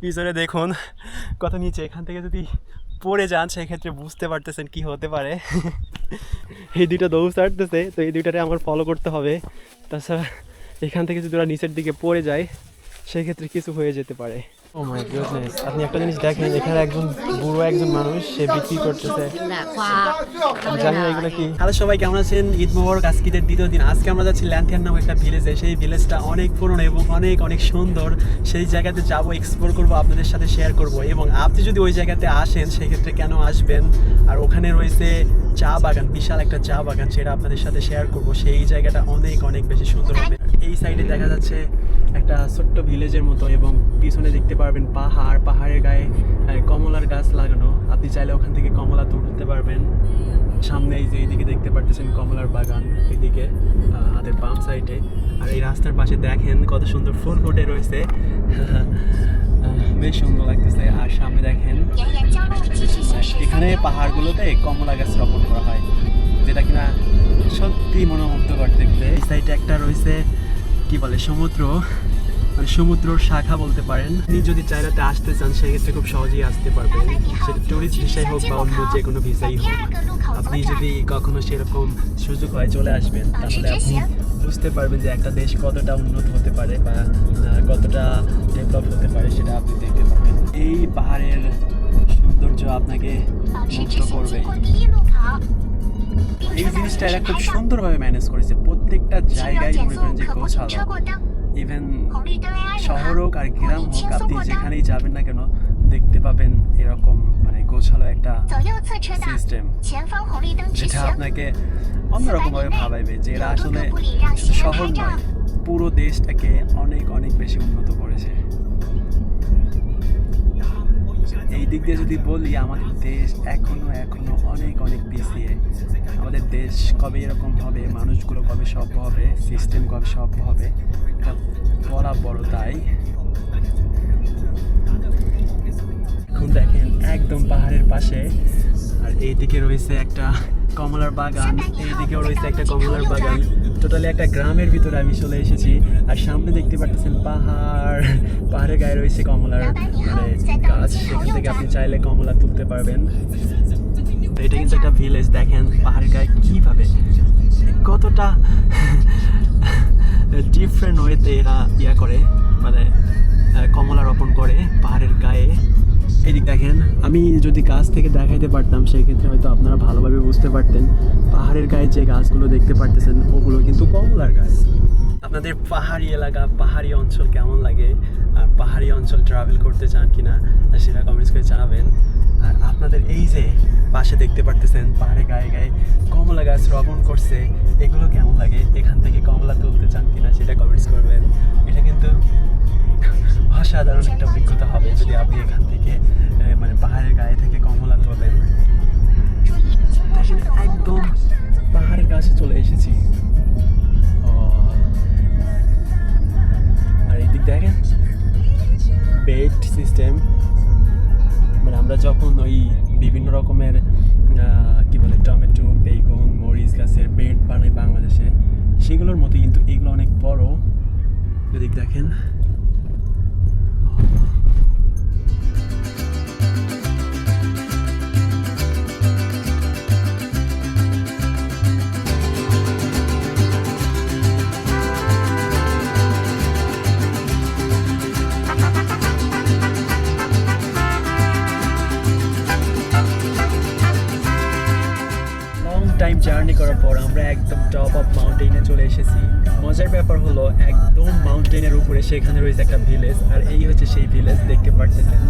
পিছনে দেখুন কত নিচে, এখান থেকে যদি পড়ে যান সেক্ষেত্রে বুঝতে পারতেছেন কি হতে পারে। এই দুইটা দৌড় ছাড়তেছে, তো এই দুইটারে আমার ফলো করতে হবে। তাছাড়া এখান থেকে যদি ওরা নিচের দিকে পড়ে যায় সেক্ষেত্রে কিছু হয়ে যেতে পারে। ও মাই গডনেস, আপনি একটা জিনিস দেখেন, এখানে একজন বুড়ো একজন মানুষ সে বিক্রি করতেছে, জানি না এগুলো কি। হ্যালো সবাই, কেমন আছেন? ঈদ মোবারক। আজকে ঈদের দ্বিতীয় দিন। আজকে আমরা যাচ্ছি ল্যান্থিয়ান নামক একটা ভিলেজে। সেই ভিলেজটা অনেক পুরনো এবং অনেক অনেক সুন্দর। সেই জায়গাতে যাবো, এক্সপ্লোর করবো, আপনাদের সাথে শেয়ার করব। এবং আপনি যদি ওই জায়গাতে আসেন সেক্ষেত্রে কেন আসবেন, আর ওখানে রয়েছে চা বাগান, বিশাল একটা চা বাগান, সেটা আপনাদের সাথে শেয়ার করব। সেই জায়গাটা অনেক অনেক বেশি সুন্দর হবে। এই সাইডে দেখা যাচ্ছে একটা ছোট্ট ভিলেজের মতো, এবং পিছনে দেখতে পারবেন পাহাড়, পাহাড়ের গায়ে কমলার গাছ লাগানো। আপনি চাইলে ওখান থেকে কমলা তুলতে পারবেন। সামনে এই যে এইদিকে দেখতে পারতেছেন কমলার বাগান, এইদিকে হাতের বাম সাইডে। আর এই রাস্তার পাশে দেখেন কত সুন্দর ফুল ফুটে রয়েছে, বেশ সুন্দর লাগতেছে। আর সামনে দেখেন এখানে পাহাড়গুলোতে কমলা গাছ রোপণ করা হয়, যেটা কিনা সত্যি মনোমুগ্ধকর দেখতে। এই সাইডে একটা রয়েছে কি বলে সমুদ্র, মানে সমুদ্রর শাখা বলতে পারেন। আপনি যদি চাইনাতে আসতে চান সেক্ষেত্রে খুব সহজেই আসতে পারবেন, সেটা ট্যুরিস্ট ভিসাই হোক বা অন্য যে কোনো ভিসাই হোক। আপনি যদি কখনো সেরকম সুযোগ হয় চলে আসবেন, তাহলে আপনি বুঝতে পারবেন যে একটা দেশ কতটা উন্নত হতে পারে বা কতটা ডেভেলপ হতে পারে, সেটা আপনি দেখতে পাবেন। এই পাহাড়ের সৌন্দর্য আপনাকে মুগ্ধ করবে। এই জিনিসটা এরা খুব সুন্দরভাবে ম্যানেজ করেছে, প্রত্যেকটা জায়গায় মনে করেন যে গোছালো। ইভেন শহর হোক আর গ্রাম হোক, আপনি যেখানেই যাবেন না কেন দেখতে পাবেন এরকম মানে গোছালো একটা সিস্টেম, যেটা আপনাকে অন্যরকমভাবে ভাবাইবে যে এরা আসলে শুধু শহর নয়, পুরো দেশটাকে অনেক অনেক বেশি উন্নত করেছে। এই দিক দিয়ে যদি বলি, আমাদের দেশ এখনো অনেক অনেক পিছিয়ে। আমাদের দেশ কবে এরকম হবে, মানুষগুলো কবে সভ্য হবে, সিস্টেম কবে সভ্য হবে, এটা বলা বড়। তাই এখন দেখেন একদম পাহাড়ের পাশে, আর এইদিকে রয়েছে একটা কমলার বাগান, এইদিকেও রয়েছে একটা কমলার বাগান। টোটালি একটা গ্রামের ভিতরে আমি চলে এসেছি। আর সামনে দেখতে পাচ্ছেন পাহাড়, পাহাড়ের গায়ে রয়েছে কমলার মানে গাছ, সেখান থেকে আপনি চাইলে কমলা তুলতে পারবেন। তো এটা কিন্তু একটা ভিলেজ, দেখেন পাহাড়ের গায়ে কিভাবে কতটা ডিফারেন্ট ওয়েতে এরা ইয়া করে, মানে কমলা রোপণ করে পাহাড়ের গায়ে। এদিক দেখেন, আমি যদি গাছ থেকে দেখাইতে পারতাম সেক্ষেত্রে হয়তো আপনারা ভালোভাবে বুঝতে পারতেন। পাহাড়ের গায়ে যে গাছগুলো দেখতে পারতেছেন ওগুলো কিন্তু কমলার গাছ। আপনাদের পাহাড়ি এলাকা, পাহাড়ি অঞ্চল কেমন লাগে, আর পাহাড়ি অঞ্চল ট্রাভেল করতে চান কিনা সেটা কমেন্টস করে জানাবেন। আর আপনাদের এই যে পাশে দেখতে পারতেছেন পাহাড়ের গায়ে গায়ে কমলা গাছ রোপণ করছে, এগুলো কেমন লাগে, এখান থেকে কমলা তুলতে চান কিনা সেটা কমেন্টস করবেন। এটা কিন্তু অসাধারণ একটা অভিজ্ঞতা হবে যদি আপনি এখান থেকে মানে পাহাড়ের গায়ে থেকে কমলা তোলেন। একদম পাহাড়ের কাছে চলে এসেছি। আর এইদিক দেখেন বেড সিস্টেম, মানে আমরা যখন ওই বিভিন্ন রকমের কি বলে টমেটো, বেগুন, মরিচ গাছের বেড বানাই বাংলাদেশে, সেগুলোর মতো কিন্তু এগুলো অনেক বড়। এদিক দেখেন টাইম জার্নি করার পর আমরা একদম টপ অফ মাউন্টেনে চলে এসেছি। মজার ব্যাপার হলো একদম মাউন্টেনের উপরে সেখানে রয়েছে একটা ভিলেজ, আর এই হচ্ছে সেই ভিলেজ দেখতে পারতেছেন।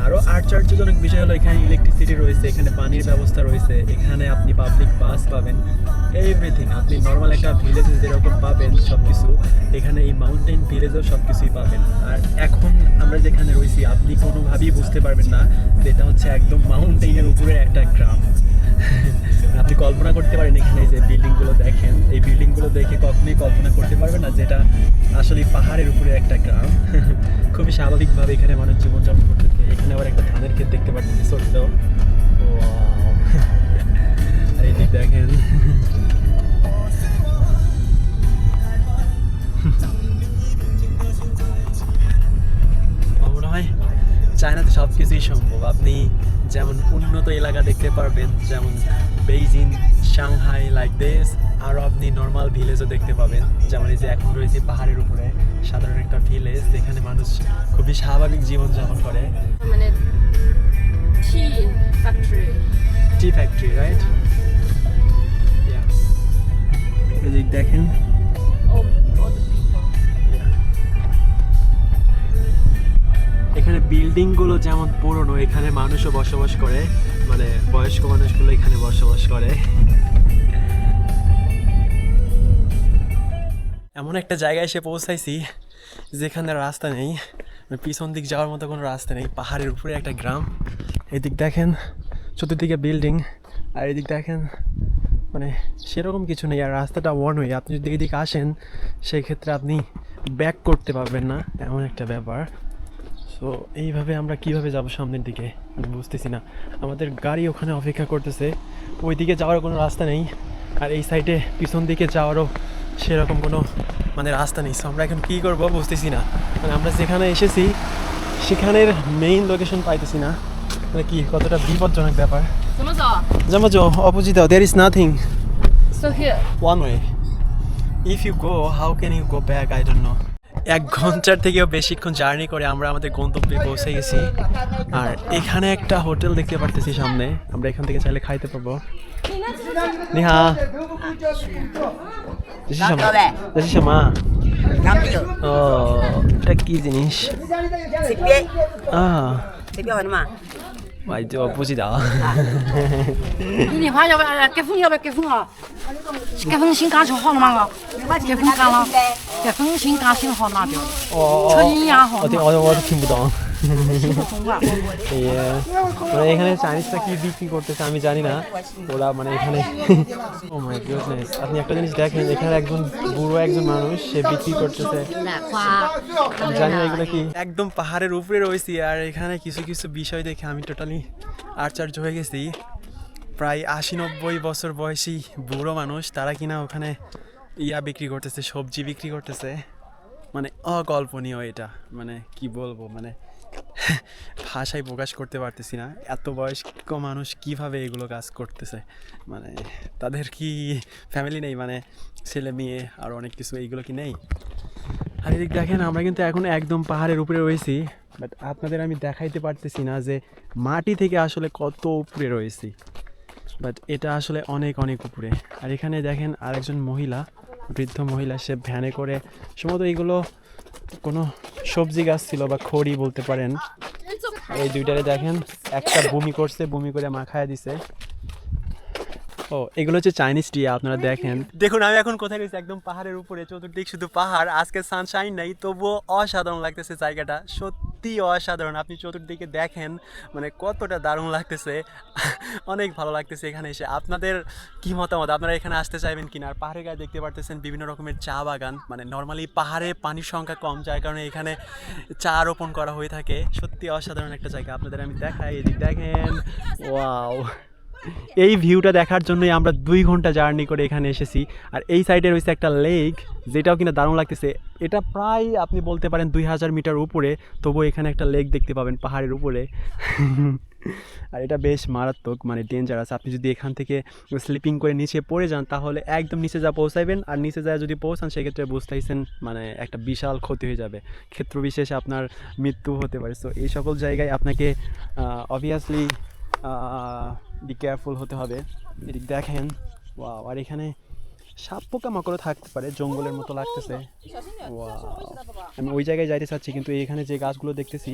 আরও আশ্চর্যজনক বিষয় হলো এখানে ইলেকট্রিসিটি রয়েছে, এখানে পানির ব্যবস্থা রয়েছে, এখানে আপনি পাবলিক বাস পাবেন, এভরিথিং আপনি নর্মাল একটা ভিলেজে যেরকম পাবেন সব কিছু এখানে এই মাউন্টেন ভিলেজেও সব কিছুই পাবেন। আর এখন আমরা যেখানে রয়েছি আপনি কোনোভাবেই বুঝতে পারবেন না যে এটা হচ্ছে একদম মাউন্টেনের উপরে একটা গ্রাম। আপনি কল্পনা করতে পারেন, এখানে যে বিল্ডিংগুলো দেখেন, এই বিল্ডিংগুলো দেখে কখনোই কল্পনা করতে পারবেন না যেটা আসলে পাহাড়ের উপরে একটা গ্রাম। খুবই স্বাভাবিকভাবে এখানে মানুষ জীবনযাপন করতে থাকে। এখানে আবার একটা ধানের ক্ষেত দেখতে পাচ্ছেন ছোট্ট, এই দিক দেখেন মনে হয় চায়নাতে সব কিছুই সম্ভব। আপনি যেমন উন্নত এলাকা দেখতে পারবেন, যেমন বেইজিং, সাংহাই লাইক দিস, আরও আপনি নর্মাল ভিলেজও দেখতে পাবেন। যেমন এই যে এখন রয়েছে পাহাড়ের উপরে সাধারণ একটা ভিলেজ, যেখানে মানুষ খুবই স্বাভাবিক জীবনযাপন করে। মানে টি ফ্যাক্টরি, রাইট? দেখেন এখানে বিল্ডিং গুলো যেমন পুরনো, এখানে মানুষও বসবাস করে, মানে বয়স্ক মানুষগুলো এখানে বসবাস করে। এমন একটা জায়গায় এসে পৌঁছাইছি যেখানে রাস্তা নেই, পিছন দিক যাওয়ার মতো কোনো রাস্তা নেই। পাহাড়ের উপরে একটা গ্রাম, এদিক দেখেন চতুর্দিকে বিল্ডিং, আর এদিক দেখেন মানে সেরকম কিছু নেই। আর রাস্তাটা ওয়ান ওয়ে, আপনি যদি এদিকে আসেন সেক্ষেত্রে আপনি ব্যাক করতে পারবেন না, এমন একটা ব্যাপার। সো এইভাবে আমরা কিভাবে যাব সামনের দিকে আমি বুঝতেছি না। আমাদের গাড়ি ওখানে অপেক্ষা করতেছে, ওই দিকে যাওয়ার কোনো রাস্তা নেই, আর এই সাইডে পিছন দিকে যাওয়ারও সেরকম কোনো মানে রাস্তা নেই। সো আমরা এখন কী করবো বুঝতেছি না। মানে আমরা যেখানে এসেছি সেখানের মেইন লোকেশন পাইতেছি না, মানে কি কতটা বিপজ্জনক ব্যাপার। 怎么走 这么走 opposite there is nothing, So here one way. If you go, how can you go back? I don't know. 1 ঘন্টার থেকেও বেশিক্ষণ জার্নি করে আমরা আমাদের গন্তব্যে পৌঁছে গেছি। আর এখানে একটা হোটেল দেখতে পারতেছি সামনে, আমরা এখান থেকে চাইলে খাইতে পারবো। নি হা,这是什么？这是什么？哦，এটা কি জিনিস?啊，这边的嘛，我就不知道。你的话要不要给风？要不要给风啊？给风新干球好了嘛？给风干了，给风新干新好拿掉，哦车银牙好嘛？我都听不懂。新不通啊？ মানে এখানে চাইনিজটা কি বিক্রি করতেছে আমি জানি না, ওরা মানে এখানে ও মাই গডনেস। আপনি একটা জিনিস দেখেন, এখানে একজন বুড়ো একজন মানুষ সে বিক্রি করতেছে, জানি না এগুলো কি। একদম পাহাড়ের উপরে রয়েছি, আর এখানে কিছু কিছু বিষয় দেখে আমি টোটালি আশ্চর্য হয়ে গেছি। প্রায় 80-90 বছর বয়সী বুড়ো মানুষ, তারা কিনা ওখানে ইয়া বিক্রি করতেছে, সবজি বিক্রি করতেছে। মানে অকল্পনীয় এটা, মানে কি বলবো, মানে ভাষায় প্রকাশ করতে পারতেছি না। এত বয়স্ক মানুষ কিভাবে এগুলো কাজ করতেছে, মানে তাদের কি ফ্যামিলি নেই, মানে ছেলে মেয়ে আর অনেক কিছু, এইগুলো কি নেই? আর এদিক দেখেন আমরা কিন্তু এখন একদম পাহাড়ের উপরে রয়েছি, বাট আপনাদের আমি দেখাইতে পারতেছি না যে মাটি থেকে আসলে কত উপরে রয়েছি, বাট এটা আসলে অনেক অনেক উপরে। আর এখানে দেখেন আরেকজন মহিলা, বৃদ্ধ মহিলা, সে ভ্যানে করে সম্ভবত এইগুলো কোনো সবজি গাছ ছিল বা খড়ি বলতে পারেন। এই দুইটারে দেখেন, একটা বমি করছে, বমি করে মাখায় দিছে। ও এগুলো হচ্ছে চাইনিজ টি, আপনারা দেখেন। দেখুন আমি এখন কোথায় রয়েছি, একদম পাহাড়ের উপরে, চতুর্দিক শুধু পাহাড়। আজকে সানশাইন নাই, তবুও অসাধারণ লাগতেছে জায়গাটা, সত্যি অসাধারণ। আপনি চতুর্দিকে দেখেন, মানে কতটা দারুণ লাগতেছে, অনেক ভালো লাগতেছে এখানে এসে। আপনাদের কি মতামত, আপনারা এখানে আসতে চাইবেন কিনা? আর পাহাড়ের গায়ে দেখতে পারতেছেন বিভিন্ন রকমের চা বাগান, মানে নর্মালি পাহাড়ে পানির সংখ্যা কম, যার কারণে এখানে চা রোপণ করা হয়ে থাকে। সত্যি অসাধারণ একটা জায়গা, আপনাদের আমি দেখাই। এদিক দেখেন, ওয়াও, এই ভিউটা দেখার জন্যই আমরা 2 ঘন্টা জার্নি করে এখানে এসেছি। আর এই সাইডে রয়েছে একটা লেক, যেটাও কিনা দারুণ লাগতেছে। এটা প্রায় আপনি বলতে পারেন 2000 মিটার উপরে, তবুও এখানে একটা লেক দেখতে পাবেন পাহাড়ের উপরে। আর এটা বেশ মারাত্মক, মানে ডেঞ্জারাস। আপনি যদি এখান থেকে স্লিপিং করে নিচে পড়ে যান তাহলে একদম নিচে যা পৌঁছাইবেন, আর নিচে যা যদি পৌঁছান সেক্ষেত্রে বুঝতেইছেন মানে একটা বিশাল ক্ষতি হয়ে যাবে, ক্ষেত্র বিশেষে আপনার মৃত্যু হতে পারে। সো এই সকল জায়গায় আপনাকে অবভিয়াসলি বি কেয়ারফুল হতে হবে। এদিক দেখেন, ওয়াও, আর এখানে সাপ পোকা মাকড়ও থাকতে পারে, জঙ্গলের মতো লাগতেছে। ওয়াও, আমি ওই জায়গায় যাইতে চাচ্ছি, কিন্তু এখানে যে গাছগুলো দেখতেছি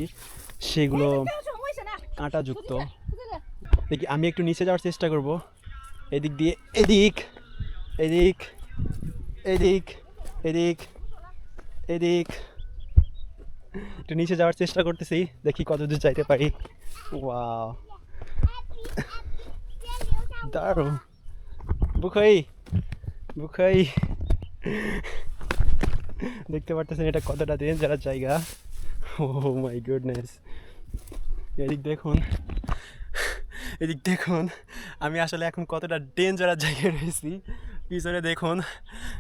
সেগুলো কাঁটাযুক্ত। দেখি আমি একটু নিচে যাওয়ার চেষ্টা করব, এদিক দিয়ে, এদিক এদিক এদিক এদিক এদিক, একটু নিচে যাওয়ার চেষ্টা করতেছি, দেখি কতদূর যাইতে পারি। ওয়াও, দারুণ। বুখাই বুখাই, দেখতে পারতেছেন এটা কতটা ডেঞ্জারাস জায়গা। ও মাই গুডনেস। এদিক দেখুন, এদিক দেখুন, আমি আসলে এখন কতটা ডেঞ্জারাস জায়গায় রয়েছি। পিছনে দেখুন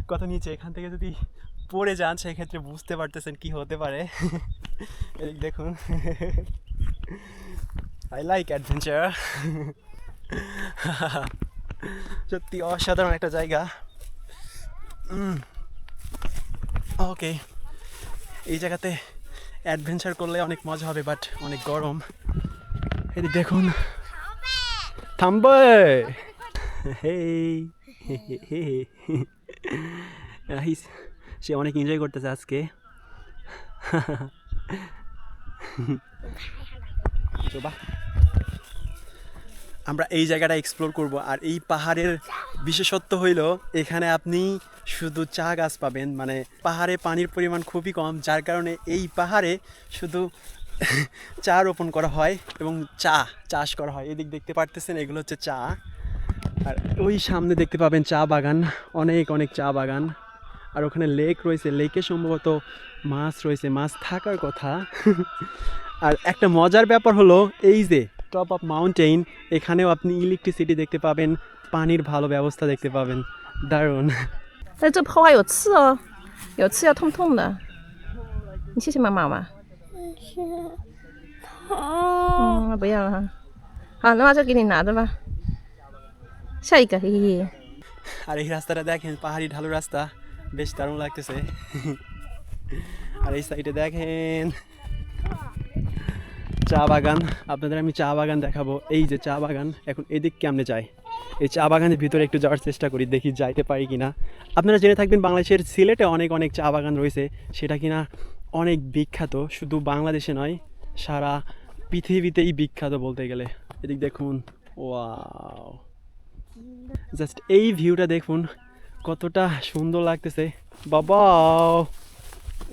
কত নিচে, এখান থেকে যদি পড়ে যান সেক্ষেত্রে বুঝতে পারতেছেন কি হতে পারে। এদিক দেখুন। I like adventure. সত্যি অসাধারণ একটা জায়গা। ওকে, এই জায়গাতে অ্যাডভেঞ্চার করলে অনেক মজা হবে, বাট অনেক গরম। এই দেখুন, থামবে। সে অনেক এনজয় করতেছে আজকে। আমরা এই জায়গাটা এক্সপ্লোর করব। আর এই পাহাড়ের বিশেষত্ব হইল এখানে আপনি শুধু চা গাছ পাবেন, মানে পাহাড়ে পানির পরিমাণ খুবই কম, যার কারণে এই পাহাড়ে শুধু চা রোপণ করা হয় এবং চা চাষ করা হয়। এদিক দেখতে পারতেছেন, এগুলো হচ্ছে চা। আর ওই সামনে দেখতে পাবেন চা বাগান, অনেক অনেক চা বাগান। আর ওখানে লেক রয়েছে, লেকে সম্ভবত মাছ রয়েছে, মাছ থাকার কথা। আর একটা মজার ব্যাপার হলো এই যে টপ অফ মাউন্টেন, এখানেও আপনি ইলেকট্রিসিটি দেখতে পাবেন, পানির ভালো ব্যবস্থা দেখতে পাবেন। দারুণ।但这破坏有刺哦，有刺要痛痛的。你谢谢妈妈吗？不要了哈。好，那把这给你拿着吧。下一个，嘿嘿嘿。 আর এই রাস্তাটা দেখেন, পাহাড়ি ঢালু রাস্তা, বেশ দারুণ লাগতেছে। আর এই সাইডে দেখেন চা বাগান। আপনাদের আমি চা বাগান দেখাবো। এই যে চা বাগান, এখন এদিক কেমনে যায়, এই চা বাগানের ভিতরে একটু যাওয়ার চেষ্টা করি, দেখি যাইতে পারি কিনা। আপনারা জেনে থাকবেন বাংলাদেশের সিলেটে অনেক অনেক চা বাগান রয়েছে, সেটা কিনা অনেক বিখ্যাত, শুধু বাংলাদেশে নয় সারা পৃথিবীতেই বিখ্যাত বলতে গেলে। এদিক দেখুন, ওয়াও, জাস্ট এই ভিউটা দেখুন কতটা সুন্দর লাগতেছে। বাবা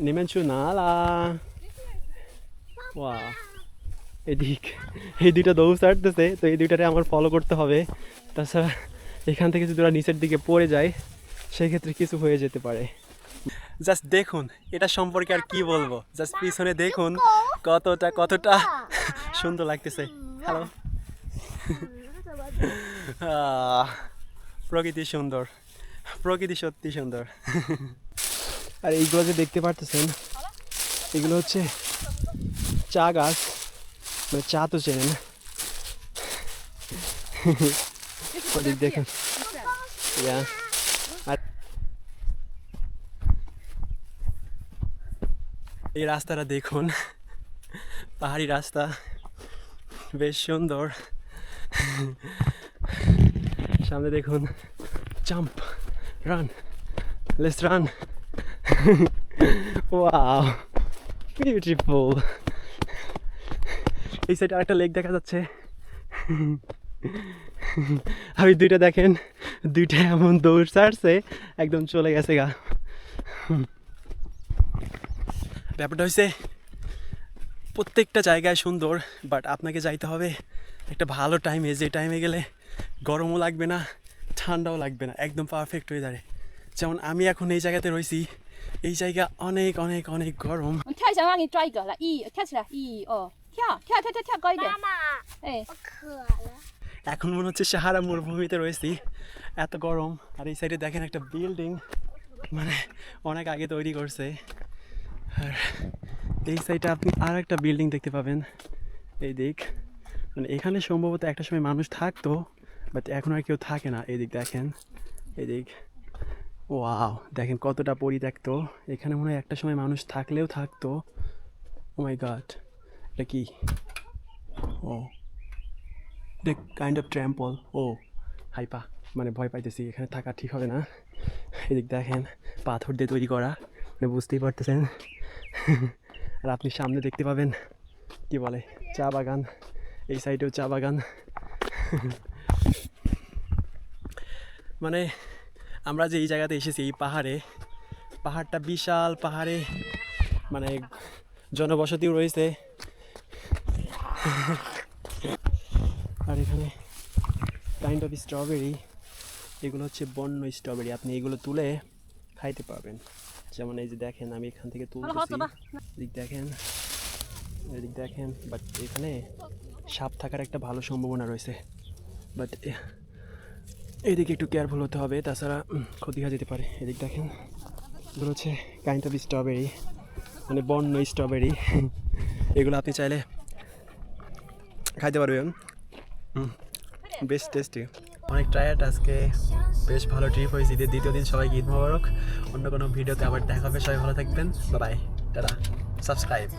নিমেনছু নালা, ওয়া, এদিক এই দুইটা দৌড় ছাড়তেছে, তো এই দুইটারে আমার ফলো করতে হবে। তাছাড়া এখান থেকে যদি ওরা নিচের দিকে পড়ে যায় সেক্ষেত্রে কিছু হয়ে যেতে পারে। জাস্ট দেখুন, এটা সম্পর্কে আর কি বলবো, জাস্ট পিছনে দেখুন কতটা কতটা সুন্দর লাগতেছে। হ্যালো। প্রকৃতি সুন্দর, প্রকৃতি সত্যি সুন্দর। আর এইগুলো যে দেখতে পারতেছেন, এগুলো হচ্ছে চা গাছ, মানে চা তো চেনেন। ওদিক দেখুন, আর এই রাস্তাটা দেখুন, পাহাড়ি রাস্তা, বেশ সুন্দর। সামনে দেখুন, jump, run, let's run. Wow, beautiful. এই সাইডে আরেকটা লেক দেখা যাচ্ছে। আর ওই দুইটা দেখেন, দুইটা এমন দৌড় ছাড়ছে একদম চলে গেছে গা। ব্যাপারটা হয়েছে প্রত্যেকটা জায়গায় সুন্দর, বাট আপনাকে যাইতে হবে একটা ভালো টাইমে, যে টাইমে গেলে গরমও লাগবে না ঠান্ডাও লাগবে না, একদম পারফেক্ট হয়ে দাঁড়ে। যেমন আমি এখন এই জায়গাতে রয়েছি, এই জায়গা অনেক অনেক অনেক গরম।我跳一下，让你抓一个，来，跳起来，跳，高一点。妈妈，哎，我渴了。এখন মনে হচ্ছে সাহারা মরুভূমিতে রয়েছি, এত গরম। আর এই সাইডে দেখেন একটা বিল্ডিং, মানে অনেক আগে তৈরি করছে। আর এই সাইডে আপনি আর একটা বিল্ডিং দেখতে পাবেন, এই দিক, মানে এখানে সম্ভবত একটা সময় মানুষ থাকতো, বাট এখন আর কেউ থাকে না। এই দিক দেখেন, এই দিক, ওয়াও, দেখেন কতটা পরিত্যক্ত। এখানে মনে হয় একটা সময় মানুষ থাকলেও থাকতো। ও মাই গড, এটা কি? ও, দ্য কাইন্ড অফ ট্র্যাম্পল। ও হাইপা, মানে ভয় পাইতেছি, এখানে থাকা ঠিক হবে না। এদিক দেখেন পাথর দিয়ে তৈরি করা, মানে বুঝতেই পারতেছেন। আর আপনি সামনে দেখতে পাবেন কি বলে চা বাগান, এই সাইডেও চা বাগান। মানে আমরা যে এই জায়গাতে এসেছি, এই পাহাড়ে, পাহাড়টা বিশাল, পাহাড়ে মানে জনবসতিও রয়েছে। আর এখানে কাইন্ড অফ স্ট্রবেরি, এগুলো হচ্ছে বন্য স্ট্রবেরি, আপনি এগুলো তুলে খাইতে পারবেন। যেমন এই যে দেখেন, আমি এখান থেকে তুলতেছি, এদিক দেখেন, এদিক দেখেন, বাট এখানে সাপ থাকার একটা ভালো সম্ভাবনা রয়েছে, বাট এদিকে একটু কেয়ারফুল হতে হবে, তাছাড়া ক্ষতি হয়ে যেতে পারে। এদিক দেখেন, এগুলো হচ্ছে কাইন্ড অফ স্ট্রবেরি, মানে বন্য স্ট্রবেরি। এগুলো আপনি চাইলে খাইতে পারবেন। বেশ টেস্টি, অনেক টায়ার্ড আজকে, বেশ ভালো ট্রিপ হয়েছে। ঈদের দ্বিতীয় দিন সবাইকে ঈদ মোবারক। অন্য কোনো ভিডিওতে আবার দেখা হবে, সবাই ভালো থাকবেন, বাই বাই, টাটা, সাবস্ক্রাইব।